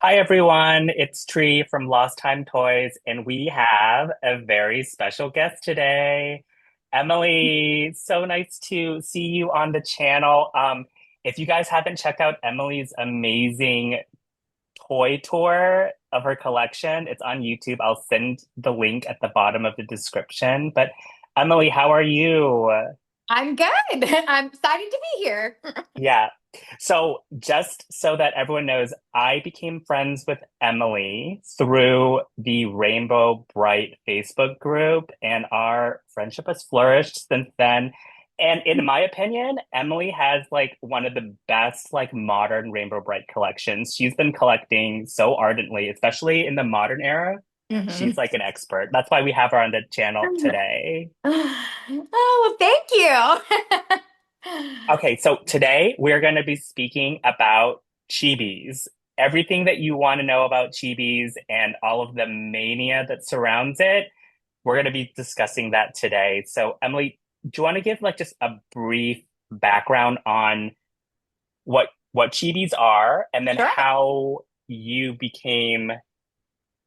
Hi everyone, it's Tree from Lost Time Toys, and we have a very special guest today. Emily, so nice to see you on the channel. If you guys haven't checked out Emily's amazing toy tour of her collection, it's on YouTube. I'll send the link at the bottom of the description. But Emily, how are you? I'm good. I'm excited to be here. Yeah. So, just so that everyone knows, I became friends with Emily through the Rainbow Brite Facebook group, and our friendship has flourished since then. And in my opinion, Emily has like one of the best like modern Rainbow Brite collections. She's been collecting so ardently, especially in the modern era. She's hmm like an expert. That's why we have her on the channel today. Oh, well, thank you. Okay, so today we're going to be speaking about chibis. Everything that you want to know about chibis and all of the mania that surrounds it, we're going to be discussing that today. So, Emily, do you want to give like just a brief background on what chibis are and then Sure. how you became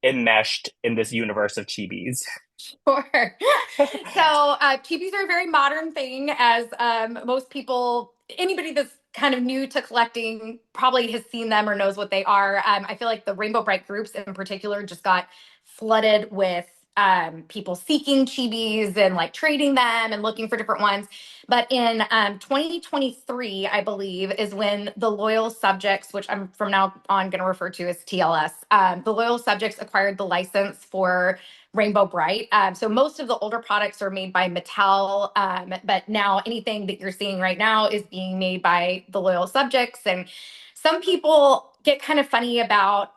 enmeshed in this universe of chibis? Sure. So, TVs are a very modern thing, as most people, anybody that's kind of new to collecting probably has seen them or knows what they are. I feel like the Rainbow Bright groups in particular just got flooded with people seeking chibis and like trading them and looking for different ones. But in 2023, I believe, is when the loyal subjects, which I'm from now on going to refer to as TLS, the loyal subjects acquired the license for Rainbow Brite. So most of the older products are made by Mattel, but now anything that you're seeing right now is being made by the loyal subjects. And some people get kind of funny about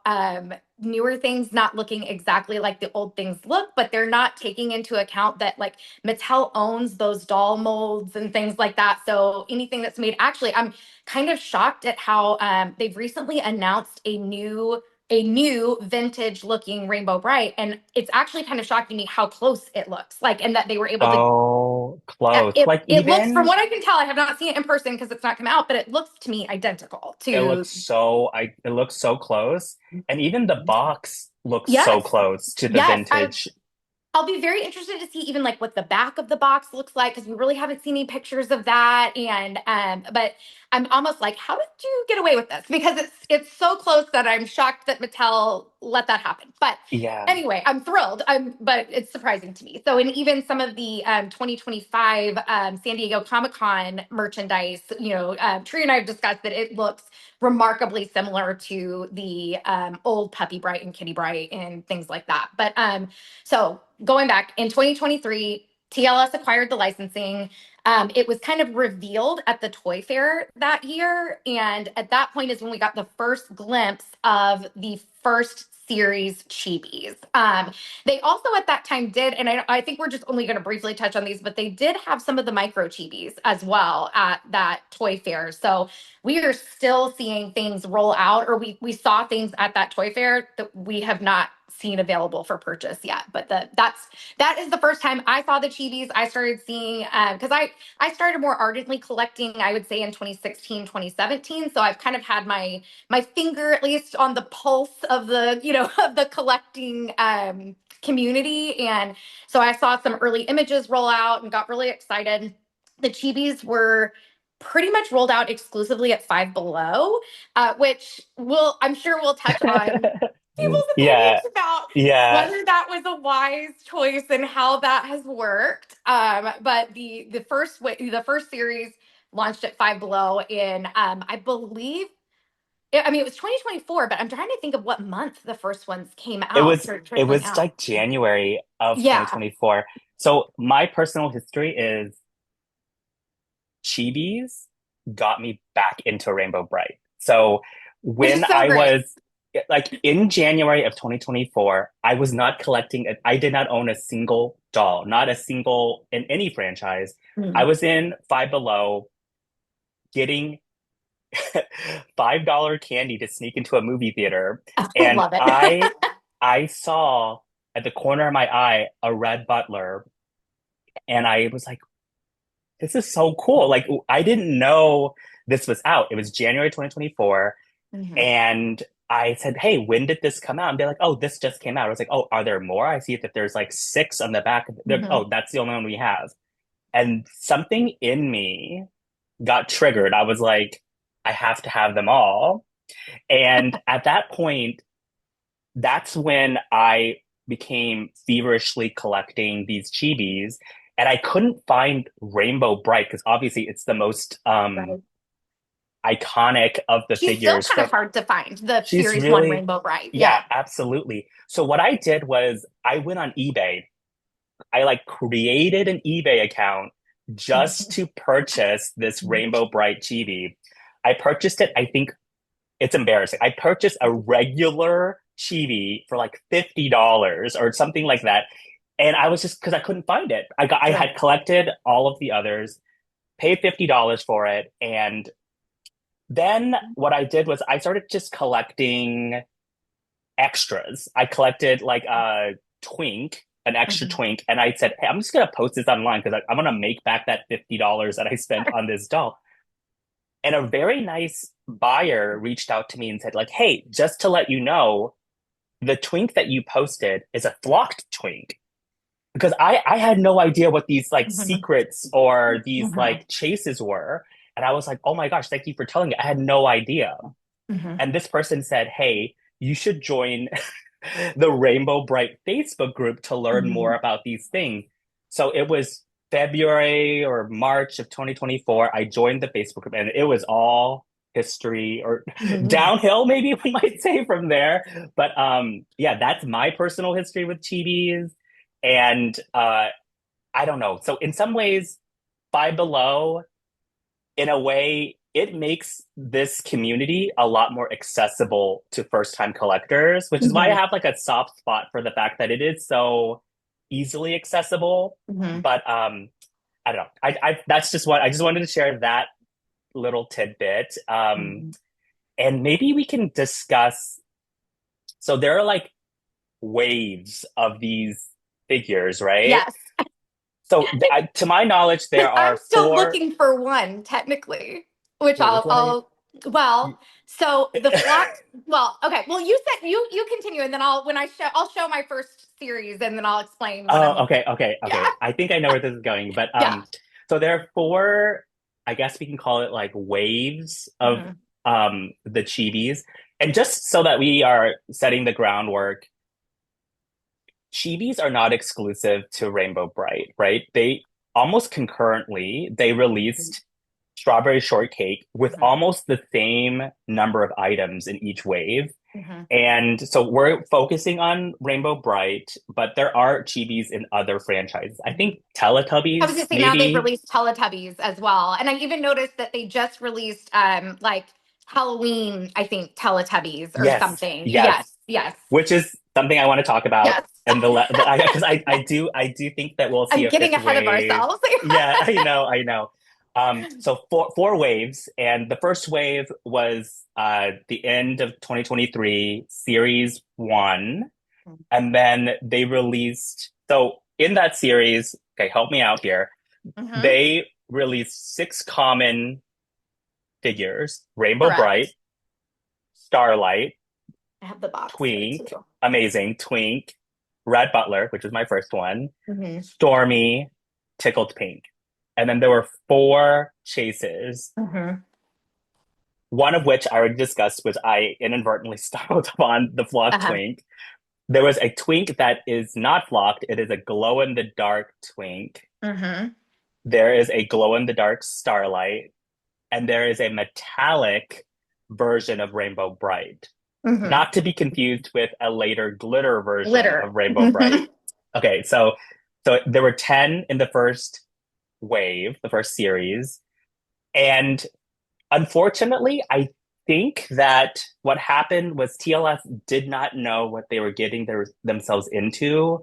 newer things not looking exactly like the old things look, but they're not taking into account that like Mattel owns those doll molds and things like that. So anything that's made, actually, I'm kind of shocked at how they've recently announced a new vintage looking Rainbow Bright, and it's actually kind of shocking me how close it looks, like, and that they were able to Oh, close. it Like it looks, from even what I can tell, I have not seen it in person because it's not come out, but it looks to me identical it to. looks so it looks so close. And even the box looks so Yes, close to the yes, vintage. I'll be very interested to see even like what the back of the box looks like, because we really haven't seen any pictures of that. And but I'm almost like, how did you get away with this? Because it's so close that I'm shocked that Mattel let that happen. But Yeah. anyway, I'm thrilled. But it's surprising to me. So, and even some of the 2025 San Diego Comic Con merchandise, Tree and I have discussed that it looks remarkably similar to the old Puppy Bright and Kitty Bright and things like that. But so going back in 2023, TLS acquired the licensing. It was kind of revealed at the Toy Fair that year. And at that point is when we got the first glimpse of the first series chibis. They also at that time did, and I think we're just only going to briefly touch on these, but they did have some of the micro chibis as well at that Toy Fair. So we are still seeing things roll out, or we saw things at that Toy Fair that we have not seen available for purchase yet. But that is the first time I saw the chibis. I started seeing, because I started more ardently collecting, I would say, in 2016, 2017. So I've kind of had my finger at least on the pulse of the of the collecting community. And so I saw some early images roll out and got really excited. The chibis were pretty much rolled out exclusively at Five Below, which I'm sure we'll touch on people's opinions Yeah. about Yeah. whether that was a wise choice and how that has worked. But the first series launched at Five Below in I believe. I mean, it was 2024, but I'm trying to think of what month the first ones came It out, was started it trickling was out. like January of Yeah. 2024. So my personal history is Chibis got me back into Rainbow Bright. So Which is when so I great. was like in January of 2024, I was not collecting it. I did not own a single doll, not a single in any franchise. I Mm. was in Five Below getting $5 candy to sneak into a movie theater. And Love it. I saw at the corner of my eye a red butler, and I was like, this is so cool. Like I didn't know this was out. It was January 2024, Mhm. and I said, "Hey, when did this come out?" And they're like, "Oh, this just came out." I was like, "Oh, are there more?" I see that there's like six on the back. Hmm. Oh, that's the only one we have. And something in me got triggered. I was like, I have to have them all. And at that point, that's when I became feverishly collecting these chibis. And I couldn't find Rainbow Brite because obviously it's the most Right. iconic of the She's still figures kind of from. hard to find, the She's Series 1 really, Rainbow Brite. yeah, Yeah. absolutely. So what I did was I went on eBay. I like created an eBay account just to purchase this Rainbow Brite chibi. I purchased it, I think it's embarrassing. I purchased a regular chibi for like $50 or something like that. And I was just because I couldn't find it. I Right. had collected all of the others, paid $50 for it, and then what I did was I started just collecting extras. I collected like a twink, an extra Mhm. twink, and I said, "Hey, I'm just gonna post this online because I'm gonna make back that $50 that I spent on this doll." And a very nice buyer reached out to me and said, like, "Hey, just to let you know, the twink that you posted is a flocked twink." Because I had no idea what these like Mhm. secrets or these Mhm. like chases were. And I was like, oh my gosh, thank you for telling me. I had no idea. Mhm. And this person said, hey, you should join the Rainbow Brite Facebook group to learn more Mhm. about these things. So it was February or March of 2024. I joined the Facebook group and it was all history or Mhm. downhill, maybe we might say from there. But yeah, that's my personal history with chibis. And I don't know. So in some ways, Five Below in a way, it makes this community a lot more accessible to first time collectors, which is why I Mhm. have like a soft spot for the fact that it is so easily accessible. Mhm. But I don't know. I that's just what I just wanted to share that little tidbit. Mhm. And maybe we can discuss. So there are like waves of these figures, right? Yes. So to my knowledge, there I'm are still four. looking for one, technically, which Wait, which one are you? well, so the flock, well, okay. Well, you continue and then I'll show my first series and then I'll explain what I'm Oh, looking okay, for. okay, Yeah. okay. I think I know where this is going, but Yeah. so there are four, I guess we can call it like waves of Mhm. the chibis. And just so that we are setting the groundwork, chibis are not exclusive to Rainbow Brite, right? They almost concurrently they released strawberry shortcake with Mhm. almost the same number of items in each wave. Mhm. And so we're focusing on Rainbow Brite, but there are chibis in other franchises. I Mhm. think I was Teletubbies, gonna say now they've maybe. released Teletubbies as well, and I even noticed that they just released like Halloween, I think Teletubbies or Yes, something. yes, Yes, yes, which is something I want to talk about. yes. And because I do think that we'll see I'm a getting fifth ahead of wave. ourselves. Yeah, I know. So four waves, and the first wave was the end of 2023, Series One, and then they released. So in that series, okay, help me out here. Hmm. They released six common figures: Rainbow Bright, Correct. Starlight, I have the box here Twink, too. amazing, Twink, Red Butler, which was my first one, Hmm. Stormy, Tickled Pink. And then there were four chases, Hmm. one of which I already discussed, was I inadvertently stumbled upon the flock Uh-huh. Twink. There was a Twink that is not flocked, it is a glow in the dark Twink. Hmm. There is a glow in the dark Starlight, and there is a metallic version of Rainbow Bright. Hmm. Not to be confused with a later glitter version Glitter. of Rainbow Hmm. Bright. Okay, so there were 10 in the first wave, the first series, and unfortunately, I think that what happened was TLS did not know what they were getting themselves into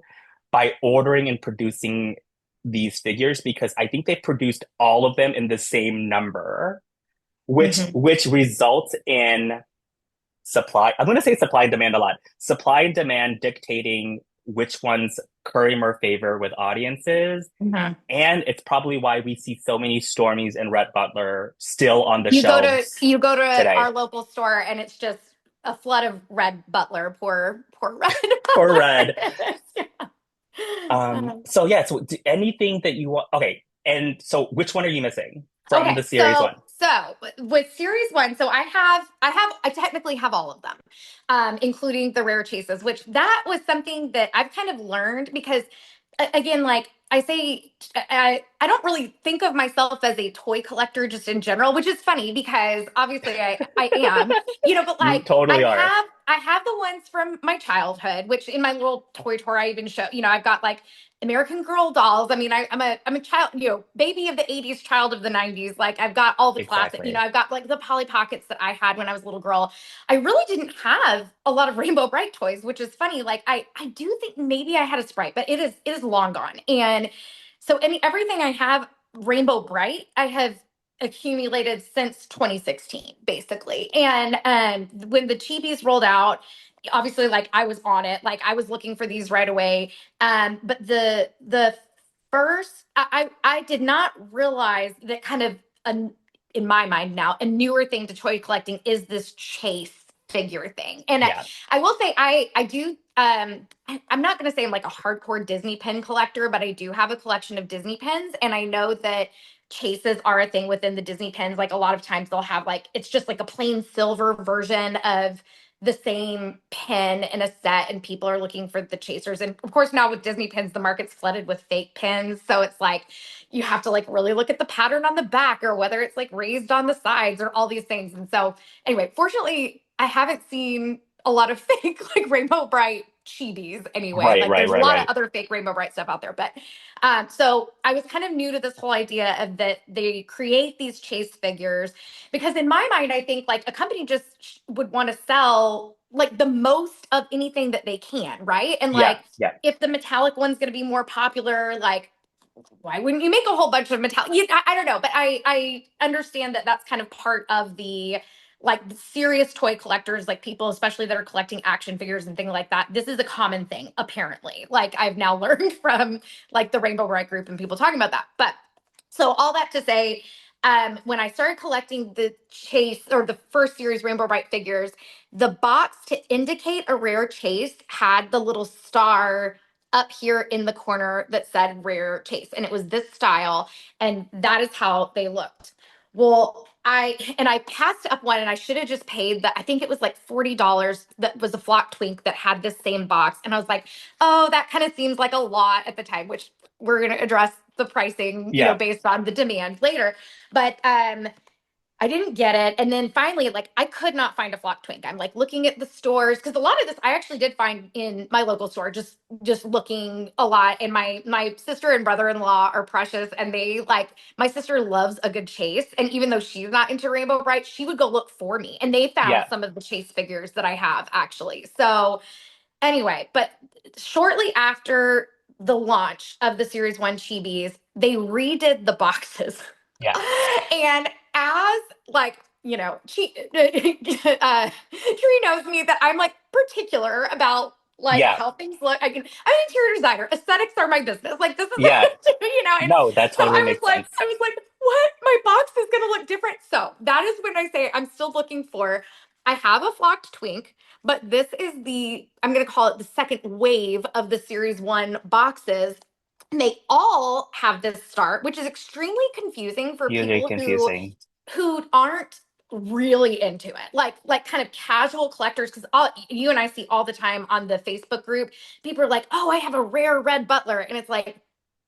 by ordering and producing these figures because I think they produced all of them in the same number, which Hmm. which results in supply. I'm going to say supply and demand a lot. Supply and demand dictating which ones curry more favor with audiences. Hmm. And it's probably why we see so many Stormies and Rhett Butler still on the You go to shelves you go to today. our local store and it's just a flood of red butler. Poor red Or red. butler. Um, So yeah, so anything that you want. Okay. And so which one are you missing from the Okay, series one? so with series one, so I technically have all of them, including the rare chases, which that was something that I've kind of learned because again, like I say, I don't really think of myself as a toy collector just in general, which is funny because obviously I am, but You like totally are. I have the ones from my childhood, which in my little toy tour I even show, I've got like American Girl dolls. I mean, I'm a child, baby of the 80s, child of the 90s. Like I've got all the classic, Exactly. I've got like the Polly Pockets that I had when I was a little girl. I really didn't have a lot of Rainbow Brite toys, which is funny. Like I do think maybe I had a Sprite, but it is long gone. And so everything I have Rainbow Brite, I have accumulated since 2016, basically. And when the Chibies rolled out, obviously like I was on it, like I was looking for these right away. But the first, I did not realize that kind of a, in my mind now a newer thing to toy collecting is this chase figure thing. And Yeah. I will say I do I'm not going to say I'm like a hardcore Disney pin collector, but I do have a collection of Disney pins, and I know that chases are a thing within the Disney pins. Like a lot of times they'll have like it's just like a plain silver version of the same pin in a set, and people are looking for the chasers. And of course now with Disney pins the market's flooded with fake pins, so it's like you have to like really look at the pattern on the back or whether it's like raised on the sides or all these things. And so anyway, fortunately I haven't seen a lot of fake like Rainbow Brite chibies anyway. Right, Like right, there's a right, lot of right. other fake Rainbow Brite stuff out there, but so I was kind of new to this whole idea of that they create these chase figures because in my mind I think like a company just would want to sell like the most of anything that they can, right? And Yeah, like yeah. if the metallic one's going to be more popular, like why wouldn't you make a whole bunch of metallic? I don't know, but I understand that that's kind of part of the like the serious toy collectors, like people especially that are collecting action figures and things like that. This is a common thing apparently. Like I've now learned from like the Rainbow Bright group and people talking about that. But so all that to say, when I started collecting the chase or the first series Rainbow Bright figures, the box to indicate a rare chase had the little star up here in the corner that said rare chase, and it was this style, and that is how they looked. Well, I passed up one, and I should have just paid that. I think it was like $40. That was a flock twink that had this same box, and I was like, oh, that kind of seems like a lot at the time, which we're going to address the pricing, Yeah. based on the demand later. But I didn't get it. And then finally, like I could not find a flock twink. I'm like looking at the stores because a lot of this I actually did find in my local store, just looking a lot. And my sister and brother-in-law are precious, and they like my sister loves a good chase. And even though she's not into Rainbow Bright, she would go look for me. And they found Yeah. some of the chase figures that I have actually. So anyway, but shortly after the launch of the Series 1 Chibis, they redid the boxes. Yeah. And as like, Tree knows me that I'm like particular about like Yeah. how things look. I'm an interior designer. Aesthetics are my business. Like this is, Yeah. and No, that so totally makes sense. I was like, what? My box is gonna look different. So that is when I say I'm still looking for. I have a flocked twink, but this is I'm going to call it the second wave of the Series 1 boxes. And they all have this start, which is extremely confusing for Usually people who confusing. aren't really into it, like kind of casual collectors, because all you and I see all the time on the Facebook group, people are like, oh, I have a rare red butler, and it's like,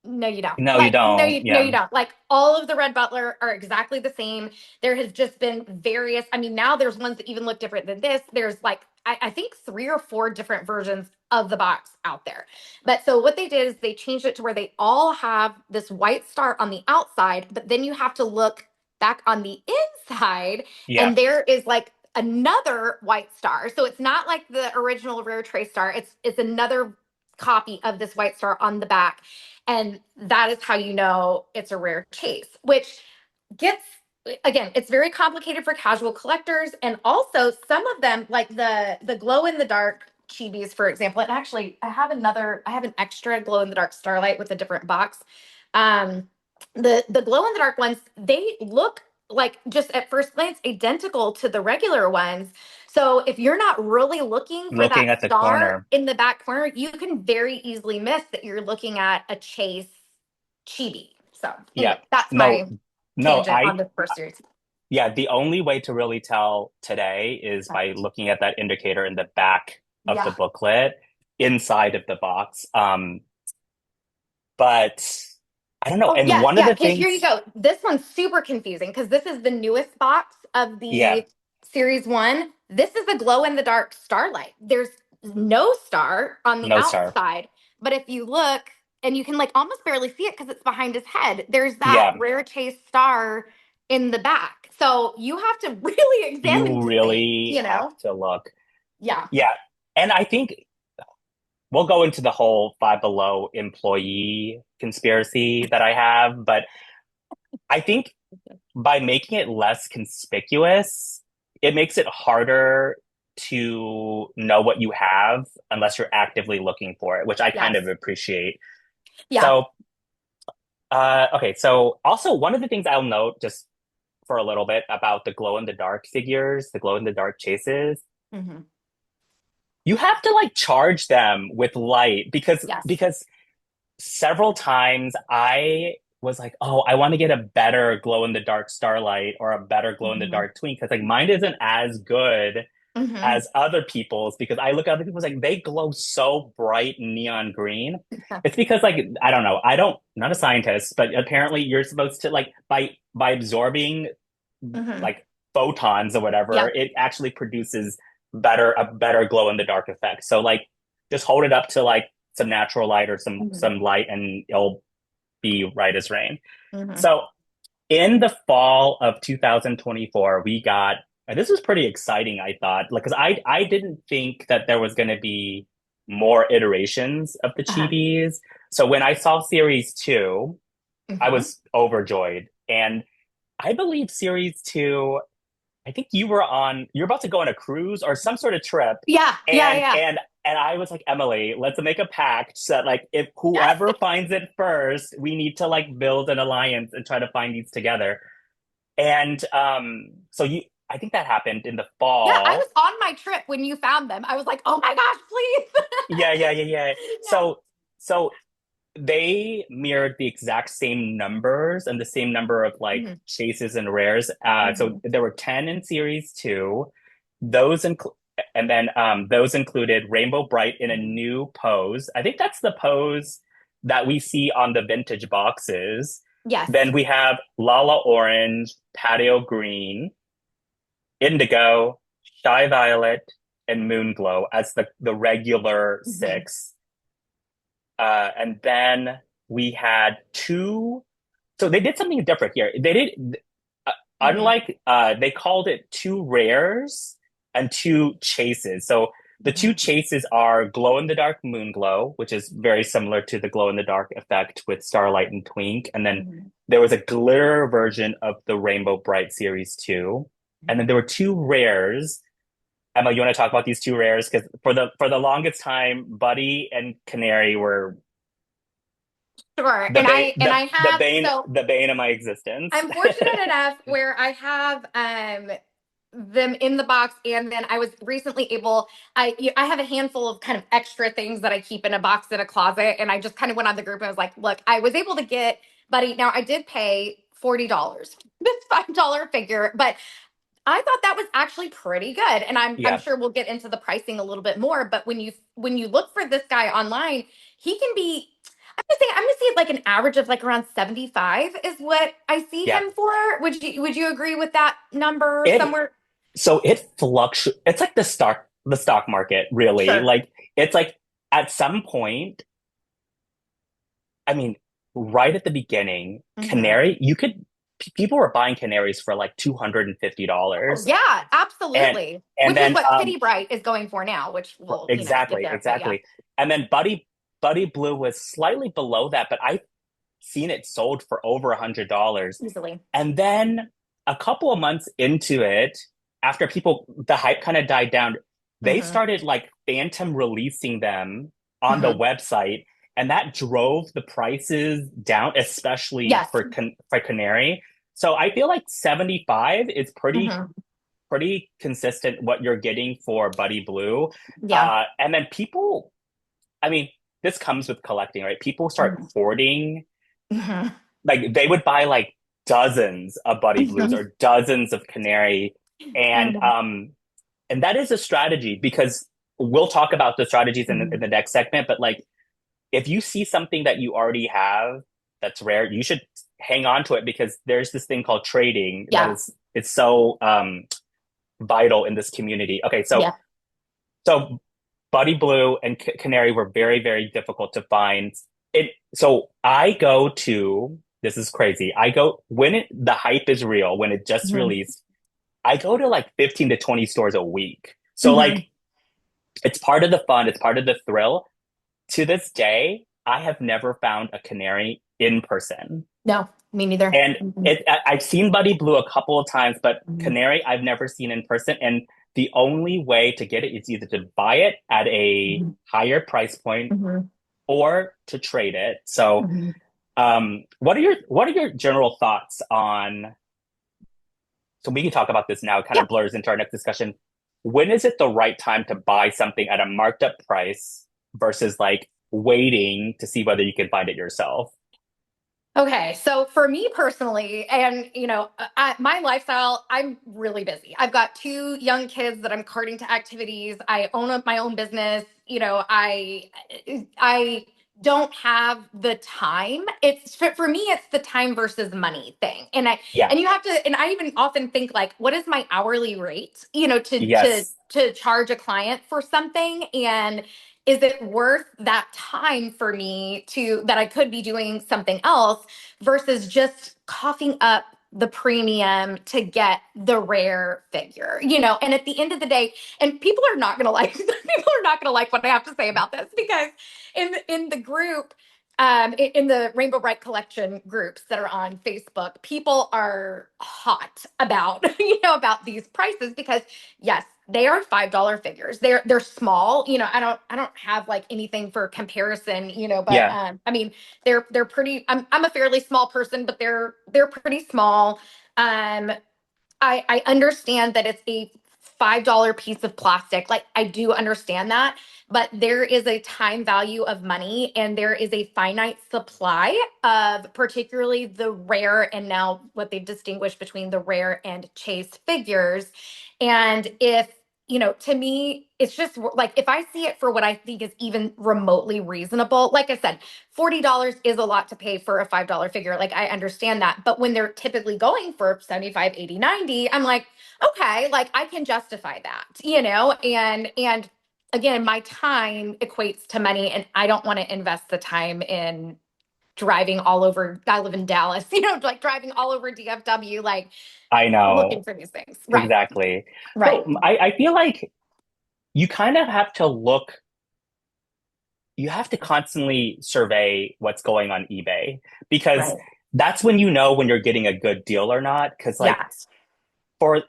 no you don't, No, you like don't. no Yeah. you don't, like all of the red butler are exactly the same. There has just been various, I mean now there's ones that even look different than this. There's like I think 3 or 4 different versions of the box out there. But so what they did is they changed it to where they all have this white star on the outside, but then you have to look back on the inside, Yeah. and there is like another white star. So it's not like the original rare trace star. It's another copy of this white star on the back. And that is how you know it's a rare chase, which gets, again, it's very complicated for casual collectors. And also some of them, like the glow in the dark chibis, for example. And actually I have an extra glow in the dark starlight with a different box. Um, the glow in the dark ones, they look like just at first glance identical to the regular ones. So if you're not really looking for Looking that at the star corner. in the back corner, you can very easily miss that you're looking at a Chase chibi. So Yeah. anyway, that's No, my no, tangent on the first series. yeah, the only way to really tell today is by looking at that indicator in the back of the Yeah. booklet inside of the box. But I don't know. Oh, And yes. one of Yeah. the Okay. Here you things, go. This one's super confusing because this is the newest box of yeah, the series one. This is the glow in the dark starlight. There's no star on the no star. outside. But if you look, and you can like almost barely see it because it's behind his head, there's that Yeah, rare chase star in the back. So you have to really examine you to see, really have to look. Yeah. Yeah. And I think we'll go into the whole Five Below employee conspiracy that I have, but I think by making it less conspicuous, it makes it harder to know what you have unless you're actively looking for it, which I kind of Yes. appreciate. Yeah. So, okay. So also one of the things I'll note just for a little bit about the glow in the dark figures, the glow in the dark chases, Hmm. you have to like charge them with light Yes. because several times I was like, oh, I want to get a better glow in the dark starlight or a better glow in the Hmm. dark twink because like mine isn't as good Hmm. as other people's because I look at other people's like they glow so bright neon green. It's because like I don't know, not a scientist, but apparently you're supposed to like by absorbing Hmm. like photons or whatever, Yep. it actually produces a better glow in the dark effect. So like just hold it up to like some natural light or Hmm. some light and it'll be right as rain. Hmm. So in the fall of 2024, we got and this was pretty exciting, I thought, like because I didn't think that there was going to be more iterations of the Uh-huh. Chibis. So when I saw series two, I Hmm. was overjoyed. And I believe series two, I think you're about to go on a cruise or some sort of trip. Yeah. Yeah. And Yeah. I was like, Emily, let's make a pact so that like if Yes. whoever finds it first, we need to like build an alliance and try to find these together. And so you I think that happened in the Yeah. I was fall. on my trip when you found them. I was like, oh my gosh, please. Yeah. Yeah. So they mirrored the exact same numbers and the same number of like Hmm. chases and rares. So Hmm. there were 10 in series two. Those include and then those included Rainbow Brite in a Hmm. new pose. I think that's the pose that we see on the vintage boxes. Yes. Then we have Lala Orange, Patio Green, Indigo, Shy Violet, and Moonglow as the regular Hmm. six. And then we had two. So they did something different here. They did, Hmm. unlike, they called it two rares and two chases. So the two Hmm. chases are glow in the dark moon glow, which is very similar to the glow in the dark effect with Starlight and Twink. And then Hmm. there was a glitter version of the Rainbow Bright Series 2. And then there were two rares. Emma, you want to talk about these two rares? Because for the longest time, Buddy and Canary were Sure. And I have so the bane of my existence. I'm fortunate enough where I have them in the box, and then I was recently able. I have a handful of kind of extra things that I keep in a box in a closet, and I just kind of went on the group and I was like, "Look, I was able to get Buddy. Now I did pay $40 this $5 figure, but I thought that was actually pretty good, and I'm Yeah, sure we'll get into the pricing a little bit more. But when you look for this guy online, he can be. I'm gonna say like an average of like around 75 is what I see yeah. him for. Would you agree with that number It somewhere? so it fluctuates. It's like the stock market, really. Sure. Like it's like at some point, I mean, right at the beginning, Hmm. canary, people were buying canaries for like Oh, $250. yeah, And absolutely. and Which is then what Kitty Bright is going for now, which will, get there. But yeah, exactly. And then Buddy Blue was slightly below that, but I've seen it sold for over $100. easily. And then a couple of months into it, after the hype kind of died down, they Hmm. started like phantom releasing them on the Hmm. website. And that drove the prices down, especially Yes. for Canary. So I feel like 75 is pretty Hmm. pretty consistent what you're getting for Buddy Blue. Yeah. And then people, I mean, this comes with collecting, right? People start Mhm. hoarding, Mhm. like they would buy like dozens of Buddy Blues Mhm. or dozens of Canary. And Mhm. um and that is a strategy because we'll talk about the strategies in Mhm. the next segment, but like if you see something that you already have that's rare, you should hang on to it because there's this thing called trading that Yeah. is it's so vital in this community. Okay, so Yeah. so Buddy Blue and Canary were very, very difficult to find. So I go to this is crazy. I go when the hype is real, when it just Mhm. released, I go to like 15 to 20 stores a week. So like Mhm. it's part of the fun, it's part of the thrill. To this day, I have never found a canary in person. No, me neither. And Mhm. I've seen Buddy Blue a couple of times, but Mhm. Canary I've never seen in person. And the only way to get it is either to buy it at a Mhm. higher price point Mhm. or to trade it. So, Mhm. what are your general thoughts on? So we can talk about this now. It kind Yeah. of blurs into our next discussion. When is it the right time to buy something at a marked up price versus like waiting to see whether you can find it yourself? Okay, so for me personally, and my lifestyle, I'm really busy. I've got two young kids that I'm carting to activities. I own my own business. I don't have the time. It's for me, it's the time versus money thing. Yeah. And you have to, and I even often think like, what is my hourly rate? Yes. To charge a client for something, and is it worth that time for me to that I could be doing something else versus just coughing up the premium to get the rare figure, and at the end of the day, and people are not going to like people are not going to like what I have to say about this because in the group, in the Rainbow Brite collection groups that are on Facebook, people are hot about about these prices because yes, they are $5 figures. They're small. I don't have like anything for comparison. But Yeah. I mean they're pretty. I'm a fairly small person, but they're pretty small. Um, I understand that it's a $5 piece of plastic. Like I do understand that, but there is a time value of money and there is a finite supply of particularly the rare and now what they've distinguished between the rare and chase figures. And if to me, it's just like if I see it for what I think is even remotely reasonable, like I said, $40 is a lot to pay for a $5 figure. Like I understand that. But when they're typically going for 75, 80, 90, I'm like, okay, like I can justify that. And again, my time equates to money and I don't want to invest the time in driving all over. I live in Dallas, like driving all over DFW, like I looking know. for these things. Right. Exactly. Right. So I feel like you kind of have to look, you have to constantly survey what's going on eBay because Right. that's when you know when you're getting a good deal or not. Because like Yeah. for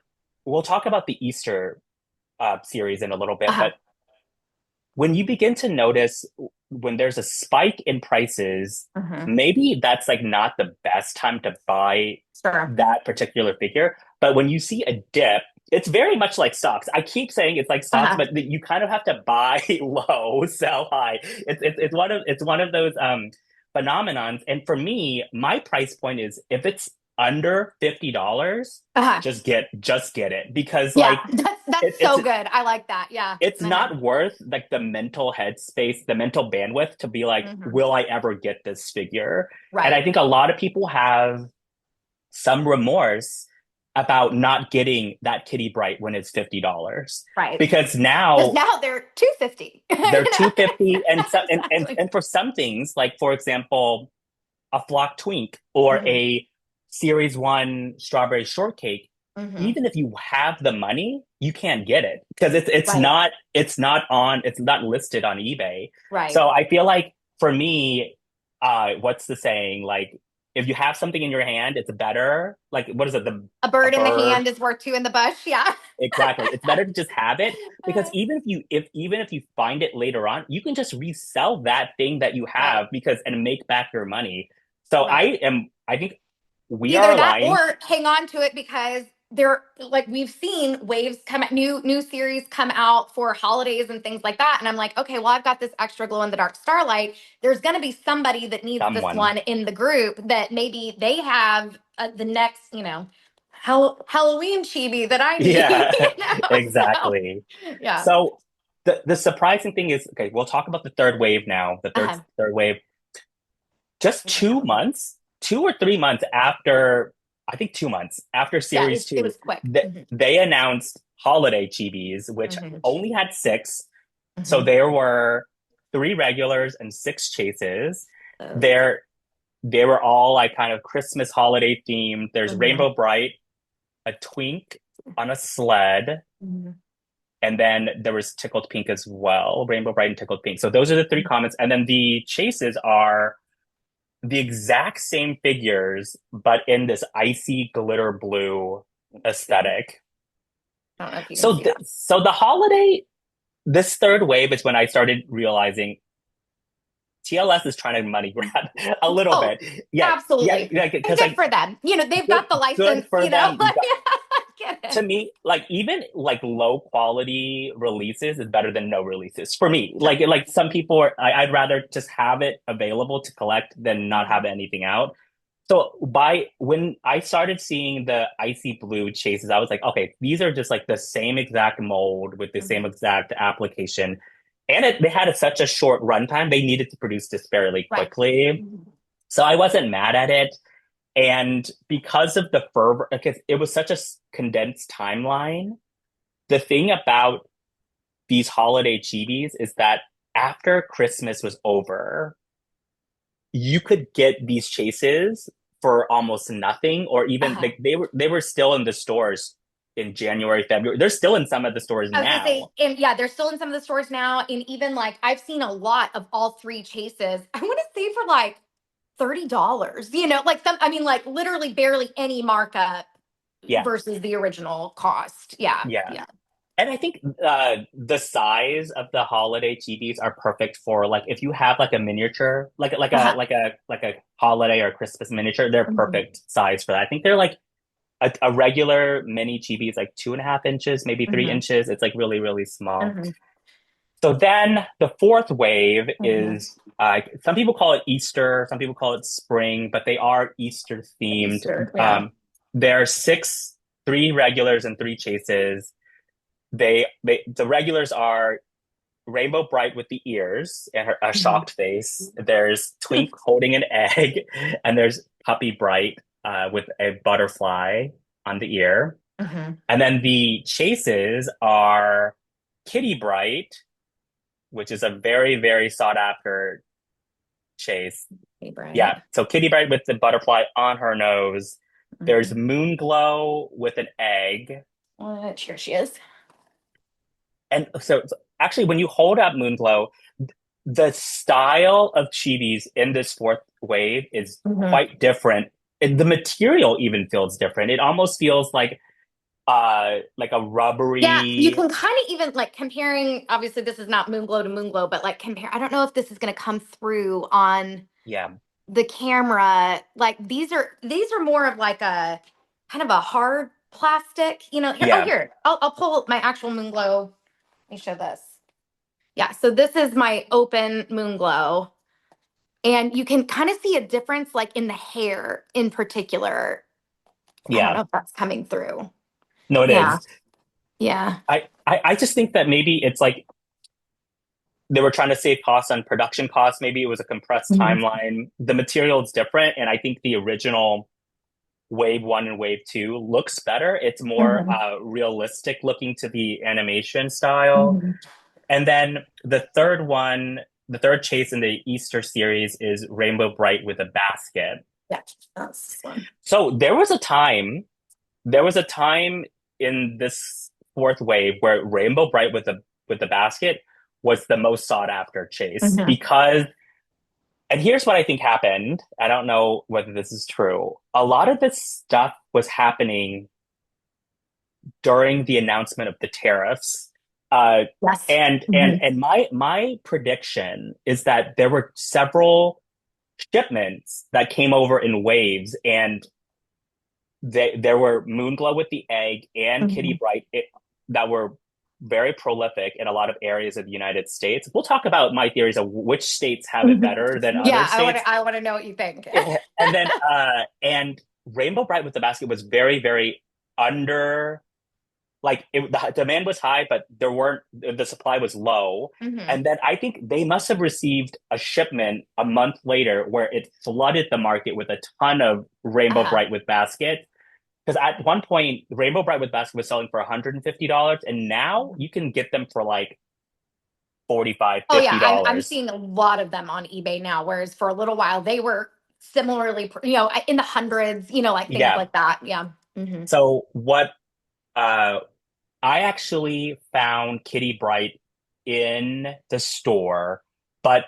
we'll talk about the Easter series in a little bit, Uh-huh. but when you begin to notice when there's a spike in prices, Hmm. maybe that's like not the best time to buy Sure. that particular figure. But when you see a dip, it's very much like stocks. I keep saying it's like stocks, Uh-huh. but you kind of have to buy low, sell high. It's one of those phenomenons. And for me, my price point is if it's under $50, Uh-huh. just get it because Yeah, like that's it's so good. I like that. Yeah. it's Uh-huh. not worth like the mental headspace, the mental bandwidth to be like, Hmm. will I ever get this figure? And I Right. think a lot of people have some remorse about not getting that Kitty Bright when it's $50 Right. because Because now now they're 250. they're 250 and so Exactly. and for some things like for example a flock twink or Hmm. a series 1 strawberry shortcake, Hmm. even if you have the money you can't get it because Right. it's not listed on eBay. Right. So I feel like for me, what's the saying, like if you have something in your hand it's better, like what is it, the A a bird in the bird. hand is worth two in the bush. Yeah. Exactly. It's better to just have it because even if you find it later on, you can just resell that thing that you Right. have because and make back your money. So Right. I think we are Either that aligned. or hang on to it because there, like we've seen waves come out, new series come out for holidays and things like that. And I'm like, okay, well, I've got this extra glow in the dark Starlight. There's going to be somebody that needs this Someone. one in the group that maybe they have the next, Halloween chibi that I need, Yeah, So exactly. yeah. So the surprising thing is, okay, we'll talk about the third wave now. The Uh-huh. third wave, just What's that called? 2 months, 2 or 3 months after, I think 2 months after Yeah, series it two, was quick. they announced holiday chibis, which Hmm. only had six. So Hmm. there were three regulars and six chases. Oh. There, they were all like kind of Christmas holiday themed. There's Hmm. Rainbow Bright, a twink on a sled, Hmm. and then there was Tickled Pink as well, Rainbow Bright and Tickled Pink. So those are the three comments. And then the chases are the exact same figures, but in this icy glitter blue aesthetic. I don't know if you can So, see that. so the holiday, this third wave is when I started realizing TLS is trying to money grab a little Oh, bit. Yeah, yeah, absolutely. And because good like for them. They've good, got the good license, for them. Get To it. me, like even like low quality releases is better than no releases for me. Sure. Like some people are, I'd rather just have it available to collect than not have anything out. So by when I started seeing the icy blue chases, I was like, okay, these are just like the same exact mold with the same Hmm. exact application. And they had such a short runtime, they needed to produce this fairly Right. quickly. Mhm. So I wasn't mad at it. And because of the fervor, because it was such a condensed timeline, the thing about these holiday chibis is that after Christmas was over, you could get these chases for almost nothing, or even Uh-huh. like they were still in the stores in January, February. They're still in some of the stores I was gonna say, now. and yeah, they're still in some of the stores now. And even like I've seen a lot of all three chases. I want to say for like $30. Like I mean, like literally barely any markup Yeah, versus the original cost. Yeah, yeah. yeah. And I think the size of the holiday chibis are perfect for like if you have like a miniature, Uh-huh. like a holiday or Christmas miniature, they're Mhm. perfect size for that. I think they're like a regular mini chibi is like 2.5 inches, maybe three Mhm. inches. It's like really, really small. Mhm. So then the fourth wave Mhm. is some people call it Easter, some people call it spring, but they are Easter themed. Easter, yeah. Um, there are six, three regulars and three chases. The regulars are Rainbow Bright with the ears and a Mhm. shocked face. There's Twink holding an egg, and there's Puppy Bright with a butterfly on the ear. Mhm. And then the chases are Kitty Bright, which is a very, very sought after chase. Hey, Yeah, Bright. so Kitty Bright with the butterfly on her nose. There's Mhm. Moon Glow with an egg. Here she is. And so actually, when you hold up Moonglow, the style of chibis in this fourth wave is Mhm. quite different. And the material even feels different. It almost feels like a Yeah, you rubbery. can kind of even like comparing. Obviously, this is not Moonglow to Moonglow, but like compare. I don't know if this is going to come through on Yeah, the camera. Like these are more of like a kind of a hard plastic. Here. Oh, yeah, here. I'll pull my actual Moonglow. Let me show this. Yeah. So this is my open Moonglow, and you can kind of see a difference, like in the hair in particular. I don't yeah. know if that's coming through. No, it Yeah. is. Yeah. I just think that maybe it's like they were trying to save costs on production costs. Maybe it was a compressed Mhm. timeline. The material is different, and I think the original wave one and wave two looks better. It's more Mhm. realistic looking to the animation style. Mhm. And then the third chase in the Easter series is Rainbow Bright with a basket. Yeah, that's this one. So there was a time in this fourth wave where Rainbow Bright with the basket was the most sought after chase Mhm. because and here's what I think happened. I don't know whether this is true. A lot of this stuff was happening during the announcement of the tariffs. Uh, Yes. and Mhm. my prediction is that there were several shipments that came over in waves, and there were Moonglow with the egg and Kitty Mhm. Bright that were very prolific in a lot of areas of the United States. We'll talk about my theories of which states have it Mhm. better than other Yeah, states. I want to know what you think. And then and Rainbow Bright with the basket was very, very under, the demand was high, but the supply was low. Hmm. And then I think they must have received a shipment a month later where it flooded the market with a ton of Rainbow Uh-huh. Bright with basket. Because at one point, Rainbow Bright with basket was selling for $150, and now you can get them for like 45, Oh yeah, I'm $50. seeing a lot of them on eBay now, whereas for a little while they were similarly, in the hundreds, like things Yeah. like that. Yeah. Hmm. So what uh I actually found Kitty Bright in the store, but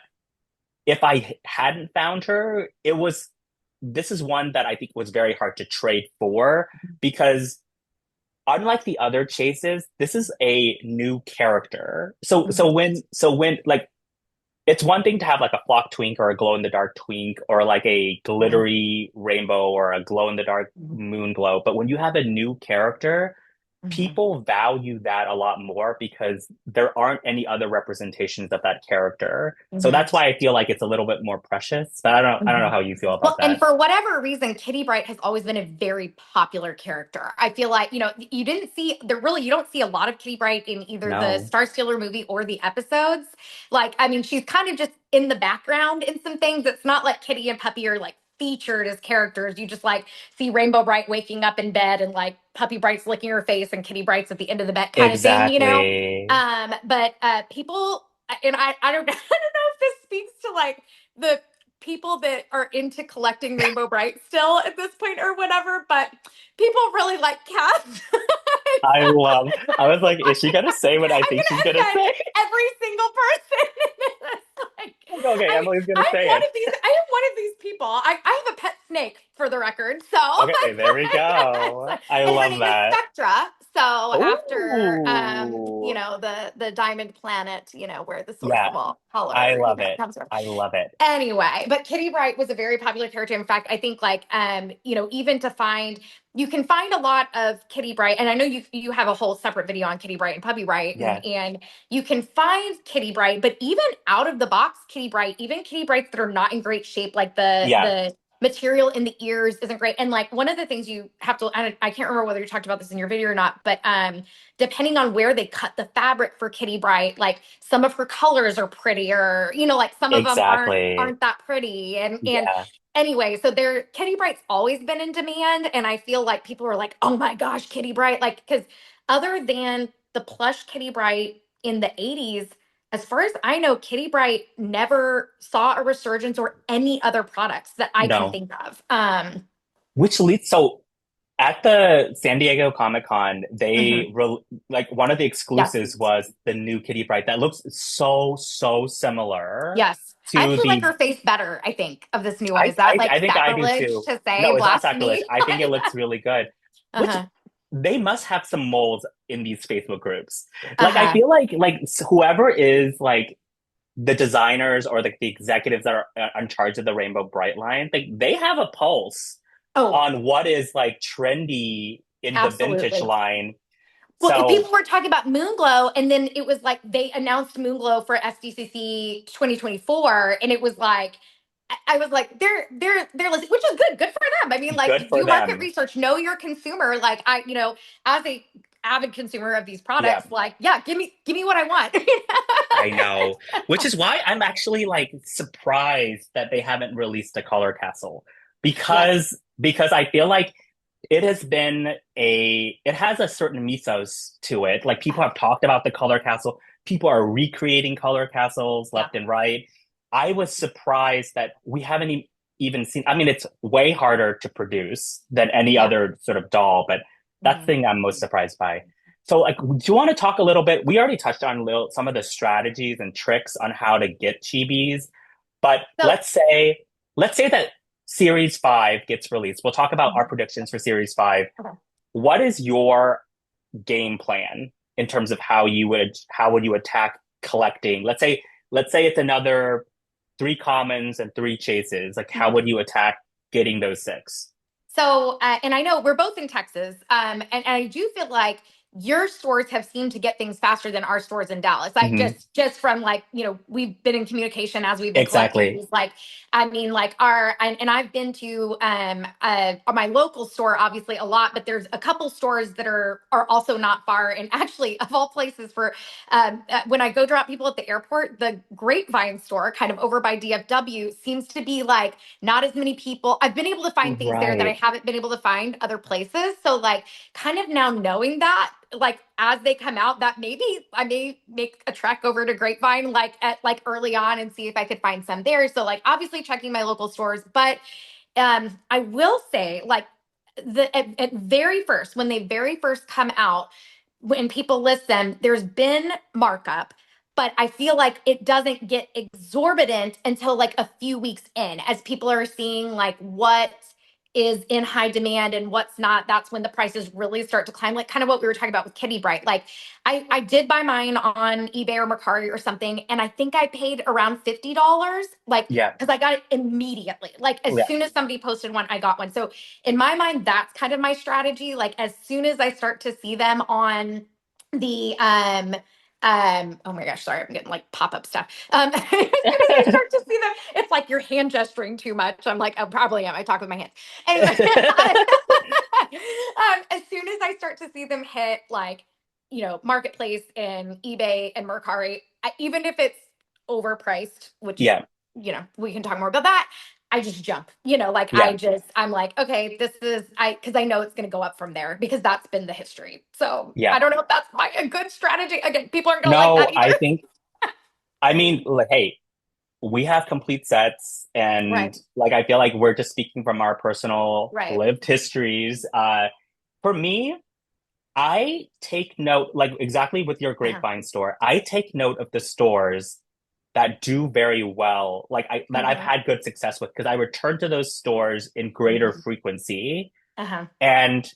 if I hadn't found her, this is one that I think was very hard to trade for because unlike the other chases, this is a new character. So when like it's one thing to have like a flock twink or a glow in the dark twink or like a Hmm. glittery rainbow or a glow in the dark moon glow, but when you have a new character, Hmm. people value that a lot more because there aren't any other representations of that character. So Hmm. that's why I feel like it's a little bit more precious. But I don't know Hmm. how you feel about Well, and that. for whatever reason, Kitty Bright has always been a very popular character. I feel like, you don't see a lot of Kitty Bright in either the No. Star Stealer movie or the episodes. Like, I mean, she's kind of just in the background in some things. It's not like Kitty and Puppy are like featured as characters. You just like see Rainbow Bright waking up in bed and like Puppy Bright's licking her face and Kitty Bright's at the end of the bed kind of thing. Exactly. But people, and I don't, I don't know if this speaks to like the people that are into collecting Rainbow Bright still at this point or whatever, but people really like cats. I was like, is she gonna say what I I'm think she's gonna gonna offend say? every single person. Like, Okay, Emily's gonna say it. I am one of these people. I have a pet snake for the record. So Okay, there we go. I and her love name is that. Spectra. So after Oh, the diamond planet, where the source yeah, of all I color, love it. comes from. I love it. Anyway, but Kitty Bright was a very popular character. In fact, I think like even to find you can find a lot of Kitty Bright, and I know you have a whole separate video on Kitty Bright and Puppy Bright, Yeah, and you can find Kitty Bright, but even out of the box Kitty Bright, even Kitty Brights that are not in great shape, like yeah, the material in the ears isn't great. And like one of the things you have to, I can't remember whether you talked about this in your video or not, but depending on where they cut the fabric for Kitty Bright, like some of her colors are prettier, like some of them exactly. aren't that pretty. And Yeah, anyway, so Kitty Bright's always been in demand, and I feel like people are like, oh my gosh, Kitty Bright, like because other than the plush Kitty Bright in the 80s, as far as I know, Kitty Bright never saw a resurgence or any other products that I can no. think of. Which leads so at the San Diego Comic Con, Mhm. like one of the Yes. exclusives was the new Kitty Bright that looks so similar Yes. I to actually like the her face better, I think, of this new one. I, Is that I like I think I do sacrilege too. to say, No, it's not sacrilege. blasphemy? I think it looks really good. Which Uh-huh. they must have some moles in these Facebook groups. Like I Uh-huh. feel like whoever is like the designers or the executives that are in charge of the Rainbow Bright line, like they have a pulse Oh, on what is like trendy in the vintage absolutely. line. Well, because So people were talking about Moonglow, and then it was like they announced Moonglow for SDCC 2024, and it was like I was like, they're listening, which is good for them. I mean, good like, for do market them. research, know your consumer. Like, as a avid consumer of these Yeah, products, like, yeah, give me what I want. I know. Which is why I'm actually like surprised that they haven't released a color castle Yes. because I feel like it has a certain mythos to it. Like people have talked about the color castle. People are recreating color castles Yeah. left and right. I was surprised that we haven't even seen. I mean, it's way harder to produce than any Yeah. other sort of doll, but that's the Mhm. thing I'm most surprised by. So, like, do you want to talk a little bit? We already touched on some of the strategies and tricks on how to get chibis, but So, let's say that Series 5 gets released. We'll talk about our mhm. predictions for Series 5. Okay. What is your game plan in terms of how would you attack collecting? Let's say it's another three commons and three chases. Like how would Mhm. you attack getting those six? So, and I know we're both in Texas, and I do feel like your stores have seemed to get things faster than our stores in Dallas. Like Hmm. just from like we've been in communication as we've been collecting Exactly. these. Like, I mean, like and I've been to my local store obviously a lot, but there's a couple stores that are also not far. And actually, of all places, for when I go drop people at the airport, the Grapevine store, kind of over by DFW, seems to be like not as many people. I've been able to find things there that I Right. haven't been able to find other places. So like kind of now knowing that, like as they come out, that maybe I may make a trek over to Grapevine like at like early on and see if I could find some there. So like obviously checking my local stores, but I will say like at very first when they very first come out, when people list them, there's been markup, but I feel like it doesn't get exorbitant until like a few weeks in, as people are seeing like what is in high demand and what's not. That's when the prices really start to climb, like kind of what we were talking about with Kitty Bright. Like I did buy mine on eBay or Mercari or something, and I think I paid around $50, like Yeah. because I got it immediately. Like as Yeah. soon as somebody posted one, I got one. So in my mind, that's kind of my strategy. Like as soon as I start to see them on the oh my gosh, sorry, I'm getting like pop-up stuff. As soon as I start to see them, it's like you're hand gesturing too much. I'm like, oh, probably am. I talk with my hands. Anyway, as soon as I start to see them hit like, Marketplace and eBay and Mercari, even if it's overpriced, which, Yeah. we can talk more about that. I just jump, like Yeah. I'm like, okay, this is, because I know it's going to go up from there because that's been the history. So I Yeah. don't know if that's a good strategy. Again, people aren't going to like that No, either. I think, I mean, like, hey, we have complete sets, and Right. like, I feel like we're just speaking from our personal Right. lived histories. For me, I take note, like exactly with your Uh-huh. Grapevine store, I take note of the stores that do very well, that I've Hmm. had good success with, because I return to those stores in greater Hmm. frequency. Uh-huh. And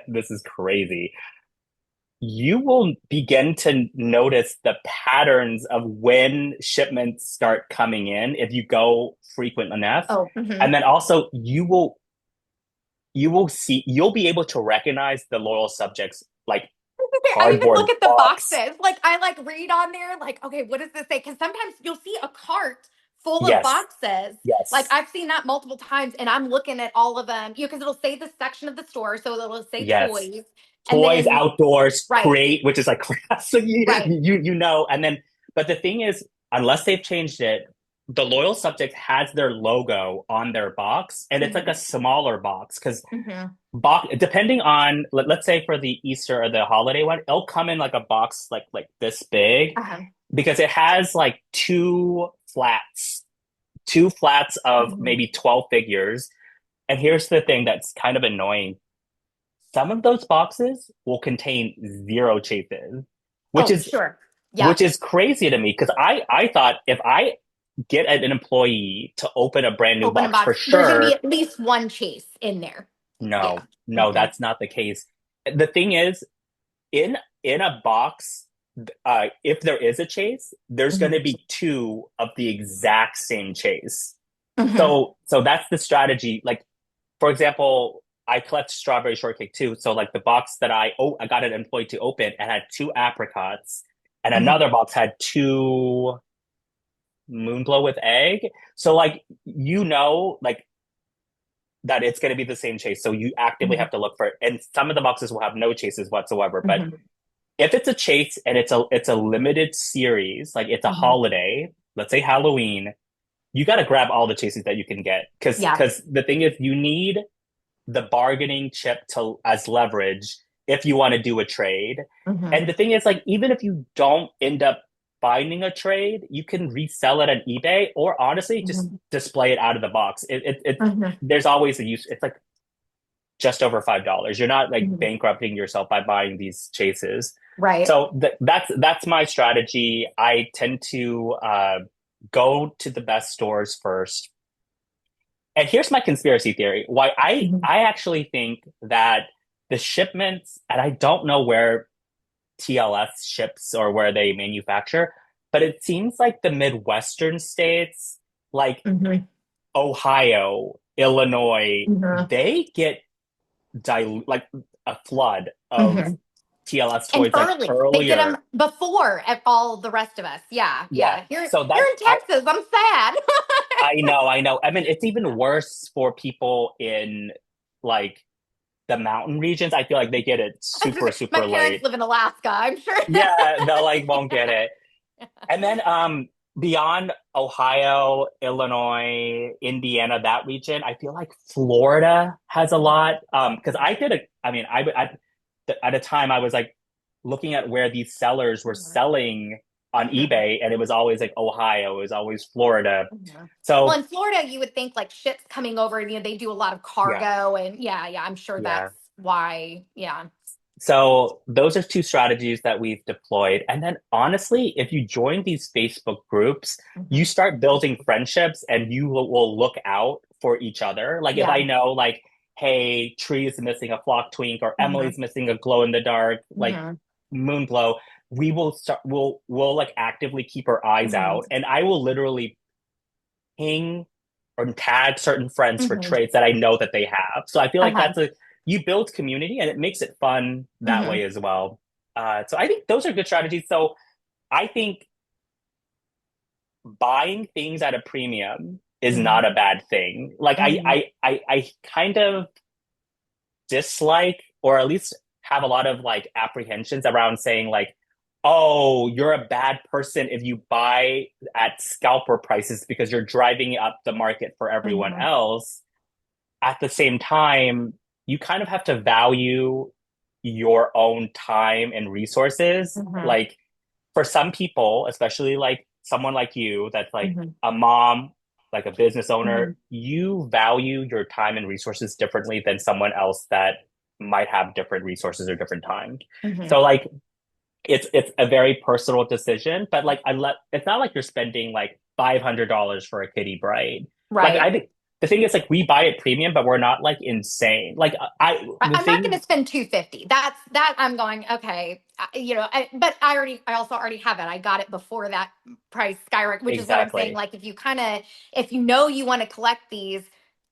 this is crazy. You will begin to notice the patterns of when shipments start coming in if you go frequent enough. Oh, hmm. And then also you'll be able to recognize the loyal subjects like I even cardboard look at the box. boxes. Like I like read on there, like, okay, what does this say? Because sometimes you'll see a cart full of Yes, boxes. Like yes, I've seen that multiple times, and I'm looking at all of them, because it'll say the section of the store, so it'll say yes. toys, and Toys, then outdoors, right, crate, which is like so right, you know, and then but the thing is, unless they've changed it, the loyal subject has their logo on their box, and it's like a hmm, smaller box because hmm, box depending on let's say for the Easter or the holiday one, it'll come in like a box like this big uh-huh, because it has like two flats of hmm. maybe 12 figures. And here's the thing that's kind of annoying. Some of those boxes will contain zero chases, which Oh, is sure, yeah. which is crazy to me because I thought if I get an employee to open a brand new Open a box for box. There's going to be sure, at least one chase in there. Yeah. no, Hmm. that's not the case. The thing is, in a box, if there is a chase, there's going to Hmm. be two of the exact same chase. Hmm. So that's the strategy. Like for example, I collect strawberry shortcake too. So like the box that I got an employee to open and had two apricots, and Hmm. another box had two moonglow with egg. So like like that it's going to be the same chase. So you actively Hmm. have to look for it. And some of the boxes will have no chases whatsoever. But Hmm. if it's a chase and it's a limited series, like it's a Hmm. holiday, let's say Halloween, you got to grab all the chases that you can get Yeah. because the thing is you need the bargaining chip to as leverage if you want to do a trade. Hmm. And the thing is, like, even if you don't end up finding a trade, you can resell it on eBay or honestly just Hmm. display it out of the box. Hmm. There's always a use. It's like just over $5. You're not like Hmm. bankrupting yourself by buying these chases. Right. So that's my strategy. I tend to go to the best stores first. And here's my conspiracy theory. Why Hmm. I actually think that the shipments, and I don't know where TLS ships or where they manufacture, but it seems like the Midwestern states, like Hmm. Ohio, Illinois, Mhm. they get like a flood of Mhm. TLS And toys like early, they get them earlier. before all the rest of us. Yeah, Yeah. yeah. Here, So here that in Texas, I'm sad. I know. I mean, it's even worse for people in like the mountain regions. I feel like they get it I was gonna super, say, my super parents late. live in Alaska. I'm sure. Yeah, they like won't get it. And then beyond Ohio, Illinois, Indiana, that region, I feel like Florida has a lot. Because I did a, I mean, at a time I was like looking at where these sellers were Mhm. selling on Mhm. eBay, and it was always like Ohio, it was always Florida. Mhm. Well, So in Florida, you would think like ships coming over, and they do a lot of yeah, cargo, and yeah, yeah. I'm sure yeah. that's why. Yeah. So those are two strategies that we've deployed. And then honestly, if you join these Facebook groups, you Mhm. start building friendships and you will look out for each other. Like if I Yeah. know like, hey, Tree is missing a flock twink or Mhm. Emily's missing a glow in the dark, like Mhm. moon glow, we will start we'll like actively keep our eyes Mhm. out. And I will literally ping or tag certain friends for Mhm. traits that I know that they have. So I feel like Uh-huh. that's a you build community and it makes it fun that Mhm. way as well. So I think those are good strategies. So I think buying things at a premium is Mhm. not a bad thing. Like Mhm. I kind of dislike or at least have a lot of like apprehensions around saying like, oh, you're a bad person if you buy at scalper prices because you're driving up the market for everyone Mhm. else. At the same time, you kind of have to value your own time and resources. Mhm. Like for some people, especially like someone like you that's like Mhm. a mom, like a business owner, Mhm. you value your time and resources differently than someone else that might have different resources or different time. Mhm. So like it's a very personal decision, but like I let it's not like you're spending like $500 for a kitty bride. Like Right. I think the thing is like we buy it premium, but we're not like insane. Like I the I'm not going thing, to spend 250. That's that I'm going, okay. But I also already have it. I got it before that price skyrocket, which is what I'm saying. exactly. Like if you know you want to collect these,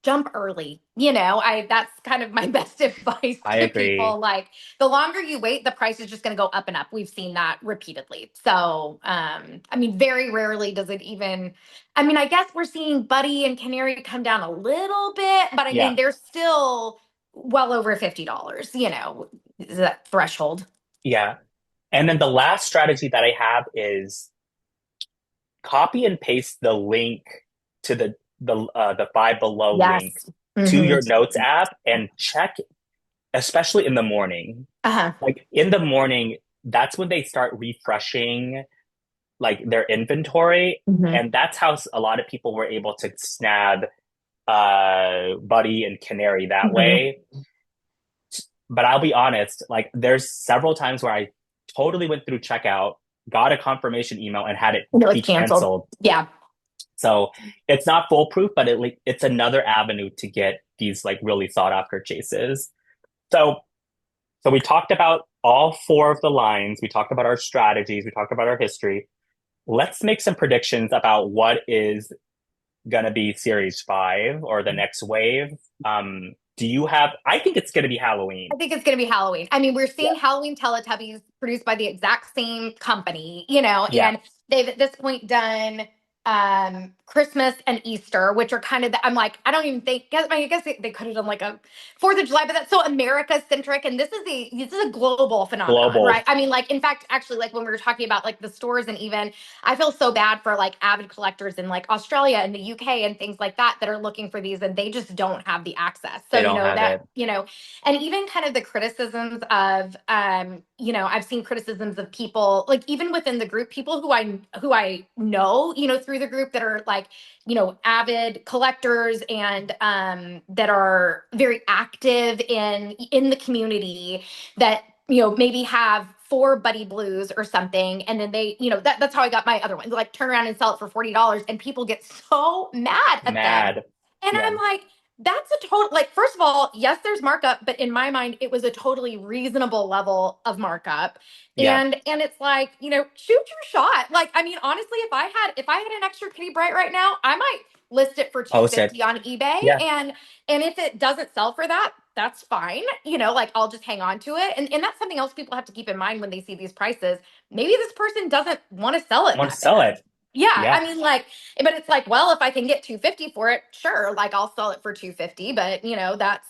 jump early. That's kind of my best advice I to agree. people. Like the longer you wait, the price is just going to go up and up. We've seen that repeatedly. So, I mean, very rarely does it even, I mean, I guess we're seeing Buddy and Canary come down a little bit, but I Yeah. mean, they're still well over $50, is that threshold. Yeah. And then the last strategy that I have is copy and paste the link to the Five Below link Yes. to Mm-hmm. your notes app and check, especially in the morning. Uh-huh. Like in the morning, that's when they start refreshing like their inventory, Mm-hmm. and that's how a lot of people were able to snag Buddy and Canary that Mm-hmm. way. But I'll be honest, like there's several times where I totally went through checkout, got a confirmation email, and had it It was be canceled. canceled. Yeah. So it's not foolproof, but it's another avenue to get these like really sought after chases. So so we talked about all four of the lines. We talked about our strategies. We talked about our history. Let's make some predictions about what is going to be series five or the next wave. Do you have? I think it's going to be I Halloween. think it's going to be Halloween. I mean, we're Yeah, seeing Halloween Teletubbies produced by the exact same company, yeah, and they've at this point done Christmas and Easter, which are kind of I'm like, I don't even think, I guess they could have done like a 4th of July, but that's so America centric. And this is a global phenomenon, right? global. I mean, like, in fact, actually, like when we were talking about like the stores, and even I feel so bad for like avid collectors in like Australia and the UK and things like that are looking for these and they just don't have the access. So, They don't have it. and even kind of the criticisms of I've seen criticisms of people, like even within the group, people who I know, through the group, that are like, avid collectors, and that are very active in the community, that maybe have 4 Buddy Blues or something, and then they, that's how I got my other one, like turn around and sell it for $40, and people get so mad at them. Mad. And I'm Yeah. like, That's a total, like, first of all, yes, there's markup, but in my mind, it was a totally reasonable level of markup. Yeah. And it's like, shoot your shot. Like, I mean, honestly, if I had an extra Kitty Bright right now, I might list it for Post it. 250 on eBay. Yeah. And if it doesn't sell for that, that's fine. Like, I'll just hang on to it. And that's something else people have to keep in mind when they see these prices. Maybe this person doesn't want to sell it Want to that sell bad. it. Yeah, Yeah. I mean, like, but it's like, well, if I can get 250 for it, sure, like, I'll sell it for 250. But that's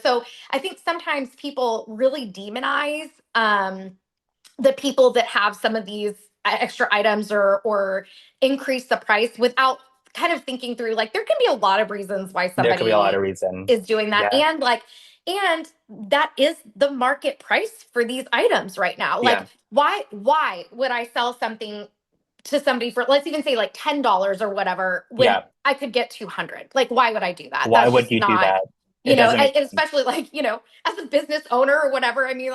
so I think sometimes people really demonize the people that have some of these extra items, or increase the price without kind of thinking through, like, there can be a lot of reasons why There could be a lot somebody of reason. is doing that. Yeah. And that is the market price for these items right now. Like, Yeah. why would I sell something to somebody for, let's even say, like, $10 or whatever, when Yeah. I could get 200? Like, why would I do that? Why That's would just you do not, that? It doesn't make and sense. especially, like, as a business owner or whatever. I mean,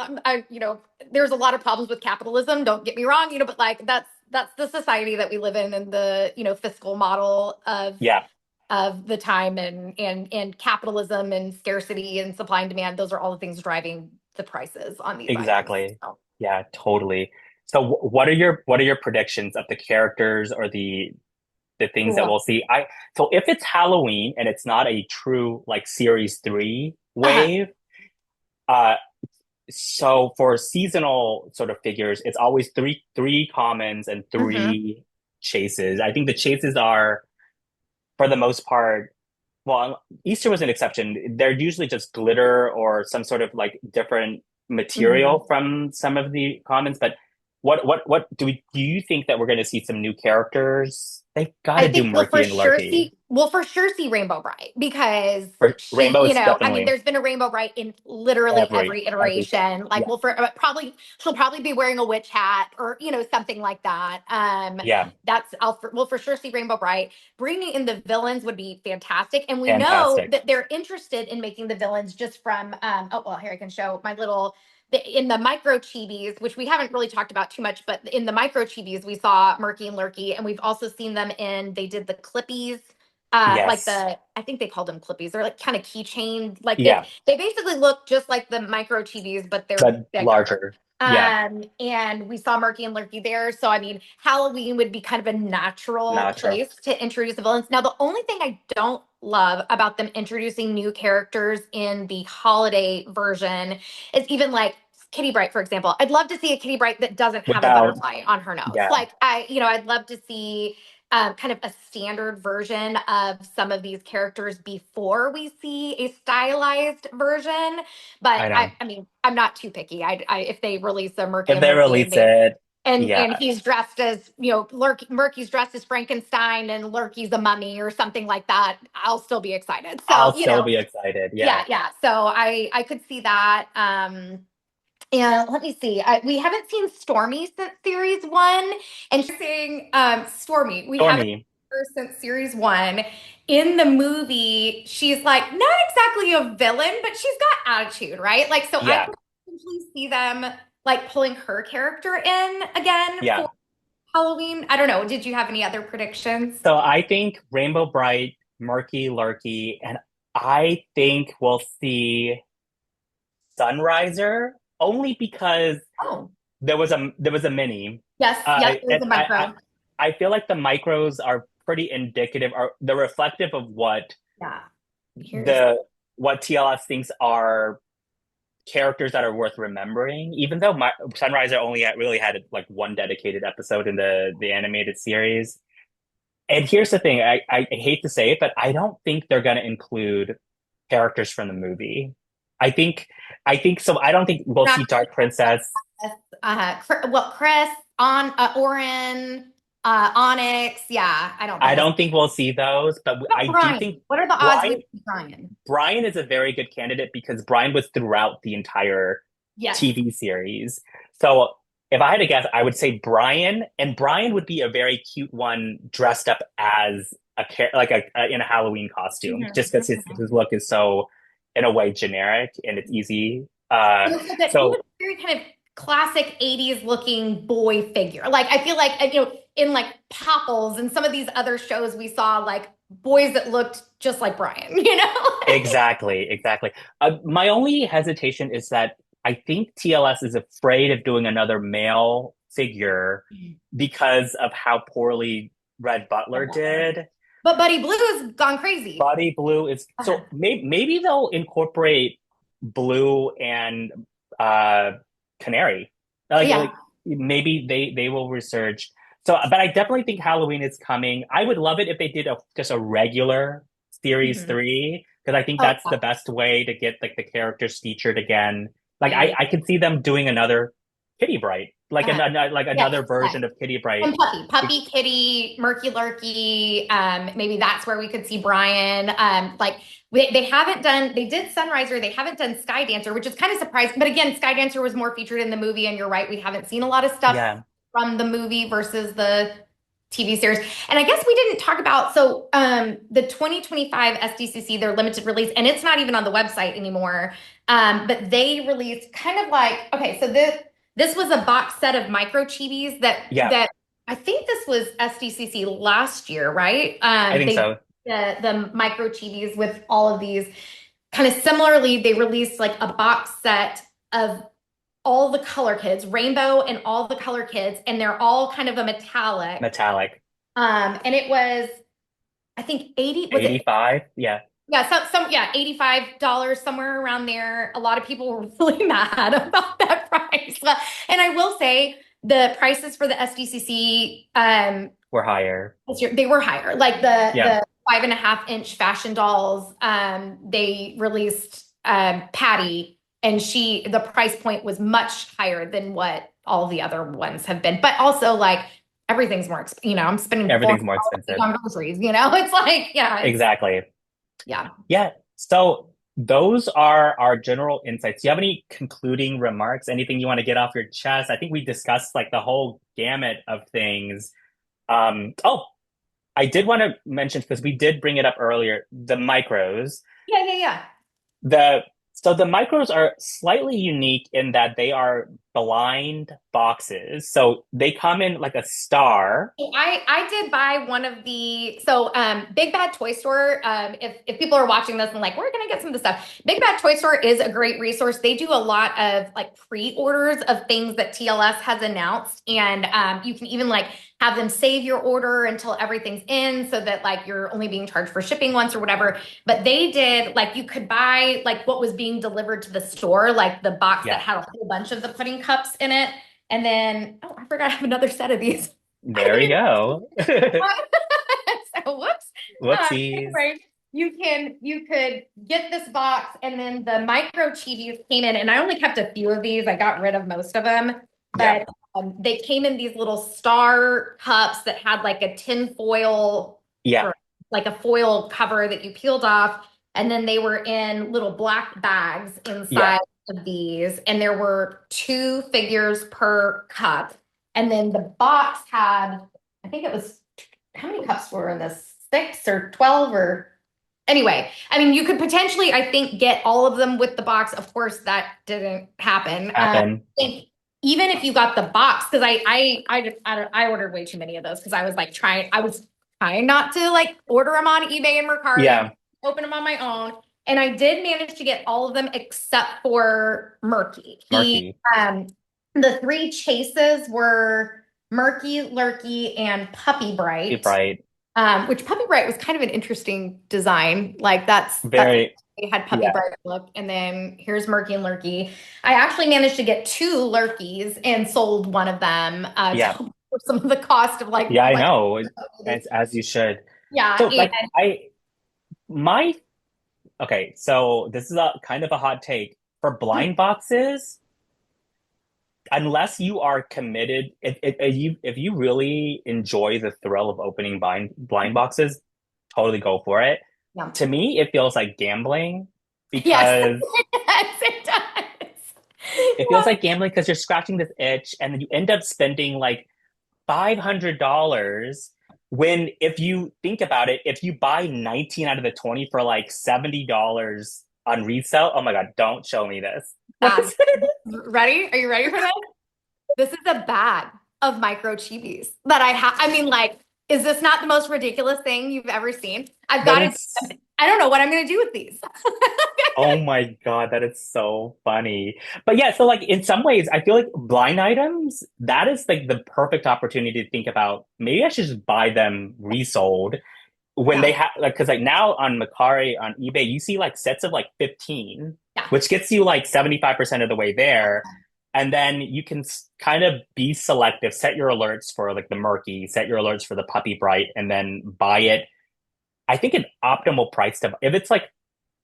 there's a lot of problems with capitalism, don't get me wrong, but, like, that's the society that we live in, and the, fiscal model Yeah, of the time, and capitalism and scarcity and supply and demand. Those are all the things driving the prices on these items. exactly. So, Yeah, totally. So what are your predictions of the characters or the things that ooh. we'll see? So if it's Halloween and it's not a true like series 3 Uh-huh. wave, uh so for seasonal sort of figures, it's always three commons and Hmm. three chases. I think the chases are for the most part, well, Easter was an exception. They're usually just glitter or some sort of like different Hmm. material from some of the commons. But what do you think that we're going to see some new characters? They've got I to do think Murky and Lurky. we'll for sure see Rainbow Bright, because For she, Rainbow, it's I mean, definitely there's been a Rainbow Bright in literally every every everything. iteration. Like, Yeah, we'll for probably she'll probably be wearing a witch hat, or something like that. yeah, We'll for sure see Rainbow Bright. Bringing in the villains would be fantastic, and we know fantastic. that they're interested in making the villains just from. Oh, well, here I can show my little. In the micro chibis, which we haven't really talked about too much, but in the micro chibis, we saw Murky and Lurky, and we've also seen them they did the Clippies, like, Yes. I think they called them Clippies. They're like kind of keychain, like, they Yeah, they basically look just like the micro chibis, but they're but bigger. larger. Yeah, And we saw Murky and Lurky there. So, I mean, Halloween would be kind of a natural natural. place to introduce the villains. Now, the only thing I don't love about them introducing new characters in the holiday version is, even like Kitty Bright, for example. I'd love to see a Kitty Bright that doesn't have a Without, butterfly on her nose. yeah, Like, I'd love to see kind of a standard version of some of these characters before we see a stylized version. But I know. I mean, I'm not too picky. If they release a Murky If and they Lurky, and release they it, and yeah, he's dressed as, Murky's dressed as Frankenstein and Lurky's a mummy or something like that, I'll still be excited. So, I'll still be excited. yeah, Yeah. yeah. So I could see that. And let me see. We haven't seen Stormy since series one, and she's saying, Stormy, we haven't Stormy. seen her since series one. In the movie, she's like not exactly a villain, but she's got attitude, right? Like, so I Yeah. could potentially see them, like, pulling her character in again for Yeah. Halloween. I don't know. Did you have any other predictions? So I think Rainbow Bright, Murky Lurky, and I think we'll see Sunriser only because Oh, there was a mini. yes, yep. It was And a I micro. I feel like the micros are pretty indicative, are they're reflective of Yeah. Here's the what TLS thinks are characters that are worth remembering. Even though Sunriser only really had like one dedicated episode in the animated series. And here's the thing, I hate to say it, but I don't think they're going to include characters from the movie. I think I think so. I don't think we'll not see Dark Princess. Chris, Orin, Onyx. Yeah, I don't think I we'll see. don't think we'll see those, but What about I do Brian? think What are the odds we Brian see Brian? Brian is a very good candidate because Brian was throughout the entire Yes. TV series. So if I had to guess, I would say Brian, and Brian would be a very cute one dressed up as in a Halloween costume, just Mhm, because mhm. his look is so in a way generic and it's easy. He looks like that. He was So very kind of classic '80s looking boy figure. Like, I feel like, in like Popples and some of these other shows we saw, like boys that looked just like Brian, you know? Exactly, exactly. My only hesitation is that I think TLS is afraid of doing another male figure because of how poorly Red Butler did. But Buddy Blue has gone crazy. Body Blue is Uh-huh. so maybe they'll incorporate Blue and uh Canary. Yeah. Like maybe they will research. So, but I definitely think Halloween is coming. I would love it if they did just a regular series Mhm. 3 because I think Oh, that's the best way to get like the characters featured again. Like yeah. I could see them doing another Kitty Bright, Uh-huh. like Yes. another Yes. version of Kitty Bright. And Puppy Kitty, Murky Lurky. Maybe that's where we could see Brian. They haven't done, they did Sunriser, they haven't done Sky Dancer, which is kind of surprising. But again, Sky Dancer was more featured in the movie, and you're right, we haven't seen a lot of stuff Yeah, from the movie versus the TV series. And I guess we didn't talk about the 2025 SDCC, their limited release, and it's not even on the website anymore. But they released kind of like, okay, so this was a box set of micro chibis yeah, that I think this was SDCC last year, right? I think They so. the micro chibis with all of these kind of similarly. They released like a box set of all the color kids, rainbow and all the color kids, and they're all kind of a metallic. Metallic. And it was, I think 80, was it? 85? Yeah. Yeah, yeah, $85 somewhere around there. A lot of people were really mad about that price. And I will say the prices for the SDCC We're higher. this year, they were higher. Like Yeah. the 5.5 inch fashion dolls, they released Patty, and the price point was much higher than what all the other ones have been. But also like everything's more expensive. I'm spending Everything's more $400 expensive. on groceries, It's like, yeah, Exactly. yeah. Yeah. So those are our general insights. Do you have any concluding remarks? Anything you want to get off your chest? I think we discussed like the whole gamut of things. Oh, I did want to mention because we did bring it up earlier, the micros. Yeah, yeah, yeah. The so the micros are slightly unique in that they are blind boxes. So they come in like a star. I did buy one of the Big Bad Toy Store. If people are watching this and like we're gonna get some of the stuff, Big Bad Toy Store is a great resource. They do a lot of like pre-orders of things that TLS has announced, and you can even like have them save your order until everything's in, so that like you're only being charged for shipping once or whatever. But they did like you could buy like what was being delivered to the store, like the box that Yeah, had a whole bunch of the pudding cups in it. And then, oh, I forgot I have another set of these. I there we didn't go. so whoops. Whoopsies. Anyway, you could get this box, and then the micro chibis came in, and I only kept a few of these. I got rid of most of them, Yeah, but they came in these little star cups that had like a tin foil yeah, or like a foil cover that you peeled off, and then they were in little black bags yeah. inside of these, and there were two figures per cup. And then the box had, I think it was, how many cups were in this? 6 or 12 or anyway. I mean, you could potentially, I think, get all of them with the box. Of course, that didn't happen. I Happen. think even if you got the box, because I ordered way too many of those because I was trying not to like order them on eBay and Mercari, Yeah, open them on my own. And I did manage to get all of them except for Murky. murky. The three chases were Murky, Lurky, and Puppy Keep Bright. right. Which Puppy Bright was kind of an interesting design. Like that's Very, they had Puppy yeah, Bright look, and then here's Murky and Lurky. I actually managed to get two Lurkies and sold one of them yeah, for some of the cost of yeah, I know. As you should. yeah, So and like my okay, so this is a kind of a hot take. For blind boxes, unless you are committed, if you really enjoy the thrill of opening blind boxes, totally go for it. yeah. To me, it feels like gambling Yes, because yes, it does. it feels like gambling because you're scratching this itch and then you end up spending like $500 when if you think about it, if you buy 19 out of the 20 for like $70 on resale, oh my God, don't show me this. What Bad. is it? Ready? Are you ready for this? This is a bag of micro chibis that I have. I mean, like Is this not the most ridiculous thing you've ever seen? I've That got to, is, I don't know what I'm going to do with these. oh my God, that is so funny. But yeah, so like in some ways, I feel like blind items, that is like the perfect opportunity to think about maybe I should just buy them resold when they Yeah. have like because like now on Macari on eBay, you see like sets of like 15, Yeah. which gets you like 75% of the way there. And then you can kind of be selective, set your alerts for like the murky, set your alerts for the puppy bright, and then buy it. I think an optimal price to if it's like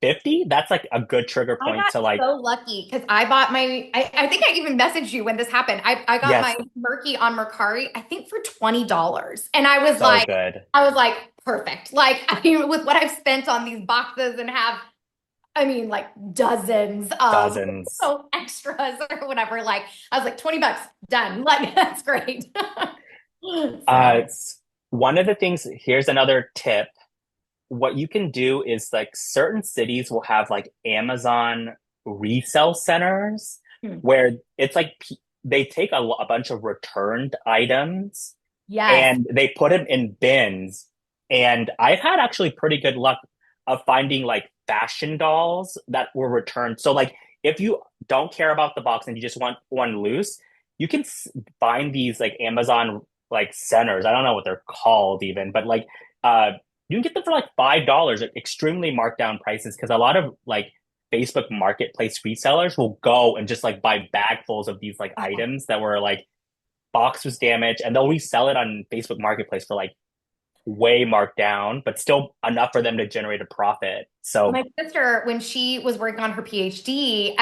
50, that's like a good trigger I point got to like, so lucky because I bought I think I even messaged you when this happened. I got my yes, Murky on Mercari, I think for $20. And so good. I was like, perfect. Like, I mean, with what I've spent on these boxes and have, I mean, like dozens of Dozens. extras or whatever. Like, I was like, $20, done. Like, that's great. Uh, So, One of the things, here's another tip. What you can do is like certain cities will have like Amazon resale centers hmm. where it's like they take a bunch of returned items Yes. and they put them in bins. And I've had actually pretty good luck of finding like fashion dolls that were returned. So like if you don't care about the box and you just want one loose, you can find these like Amazon like centers. I don't know what they're called even, but like you can get them for like $5 at extremely marked down prices because a lot of like Facebook marketplace resellers will go and just like buy bagfuls of these like items that were like box was damaged and they'll resell it on Facebook marketplace for like way marked down, but still enough for them to generate a profit. So, My sister, when she was working on her PhD,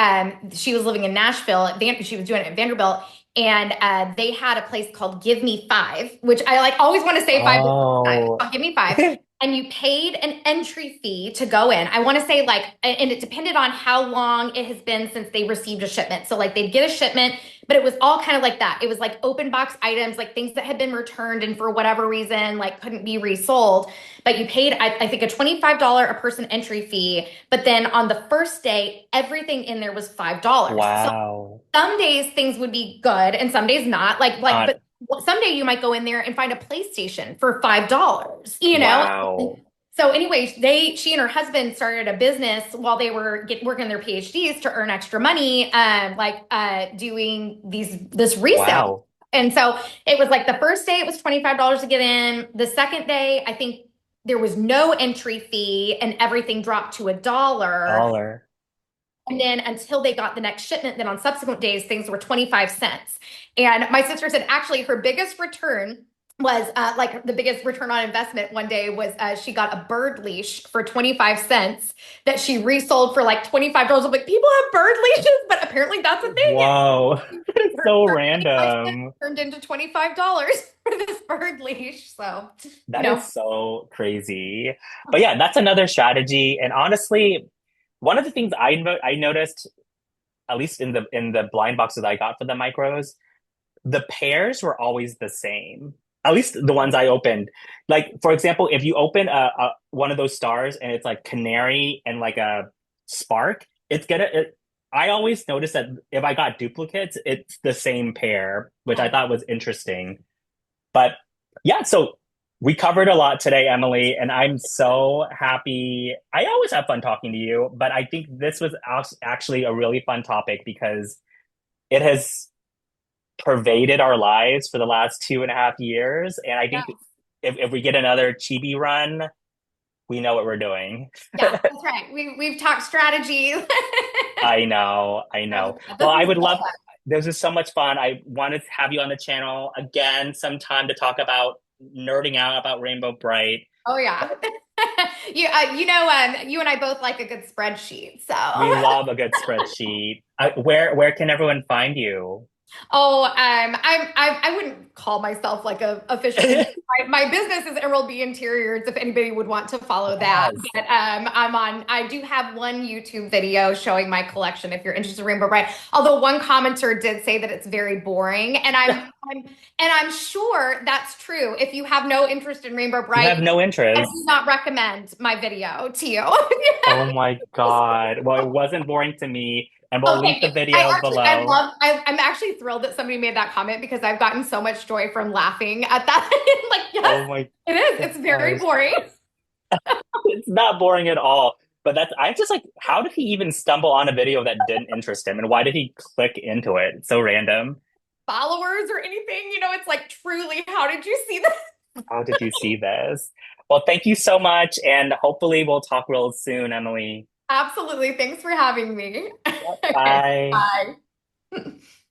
she was living in Nashville. She was doing it at Vanderbilt, and they had a place called Give Me Five, which I like always want to say five. It's oh, called Give Me Five, and you paid an entry fee to go in. I want to say like, and it depended on how long it has been since they received a shipment. So like they'd get a shipment, but it was all kind of like that. It was like open box items, like things that had been returned and for whatever reason like couldn't be resold. But you paid, I think, a $25 a person entry fee. But then on the first day, everything in there was $5. So wow. some days things would be good and some days not. Not But someday you might go in there and find a PlayStation for $5, you know? wow. So anyways, she and her husband started a business while they were working their PhDs to earn extra money, doing this resale. Wow. And so it was like the first day it was $25 to get in. The second day, I think there was no entry fee and everything dropped to $1. Dollar. And then until they got the next shipment, then on subsequent days, things were 25 cents. And my sister said actually her biggest return was like the biggest return on investment one day was she got a bird leash for 25 cents that she resold for like $25. I'm like, people have bird leashes, but apparently that's a thing. Whoa. It's so Her 25 cents random. turned into $25 for this bird leash. So, you That know, is so crazy. But yeah, that's another strategy. And honestly, one of the things I noticed, at least in the blind boxes I got for the micros, the pairs were always the same. At least the ones I opened. Like for example, if you open a one of those stars and it's like canary and like a spark, it's gonna. I always notice that if I got duplicates, it's the same pair, which I thought was interesting. But yeah, so we covered a lot today, Emily, and I'm so happy. I always have fun talking to you, but I think this was actually a really fun topic because it has pervaded our lives for the last 2.5 years. And I think if we get another chibi run, we know what we're doing. yeah, that's right. We've talked strategy. I know, I know. This Well, I was would love, fun. this is so much fun. I wanted to have you on the channel again sometime to talk about nerding out about Rainbow Brite. Oh yeah. You and I both like a good spreadsheet. So, We love a good spreadsheet. Where can everyone find you? I wouldn't call myself like a official. My business is Emerald Bee Interiors. If anybody would want to follow that, Yes. but I'm on. I do have one YouTube video showing my collection. If you're interested in Rainbow Bright, although one commenter did say that it's very boring, and I'm sure that's true. If you have no interest in Rainbow You Bright, have no I do interest. not recommend my video to you. Oh my God. Well, it wasn't boring to me. And we'll Oh, link thank the you. I video actually, I below. love, I'm actually thrilled that somebody made that comment because I've gotten so much joy from laughing at that. Like, yes, Oh my it is. It's very gosh. boring. It's not boring at all. But that's, I just like, how did he even stumble on a video that didn't interest him? And why did he click into it? It's so random. Followers or anything, it's like truly, how did you see this? How did you see this? Well, thank you so much. And hopefully we'll talk real soon, Emily. Absolutely. Thanks for having me. Yep. Okay, Bye. bye.